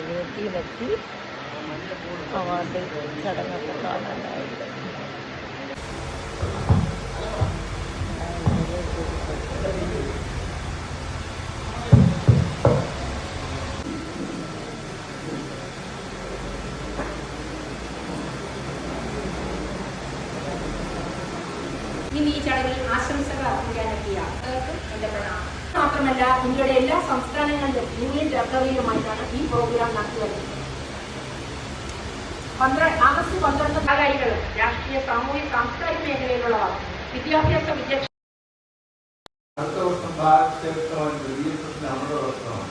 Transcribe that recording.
അനിയത്തിയുമെത്തി award ചടങ്ങൊക്കെ കാണാനായിട്ട്. ഇന്ന് ഈ ചടങ്ങിൽ ആശംസകൾ അർപ്പിക്കാനെത്തിയ എൻ്റെ പ്രണാമം. മാത്രമല്ല ഇന്ത്യയുടെ എല്ലാ സംസ്ഥാനങ്ങളിലും യൂണിയൻ ലൈബ്രറിയിലുമായിട്ടാണ് ഈ പ്രോഗ്രാം നടത്തിവരുന്നത്. ആഗസ്റ്റ് 12 കലാകാരികളും രാഷ്ട്രീയ സാമൂഹ്യ സാംസ്കാരിക മേഖലയിലുള്ളവർ വിദ്യാഭ്യാസ വിദ്യാഭ്യാസ അടുത്ത വർഷം ഭാരത് ക്ഷേത്രമാണ് 25 വർഷമാണ്.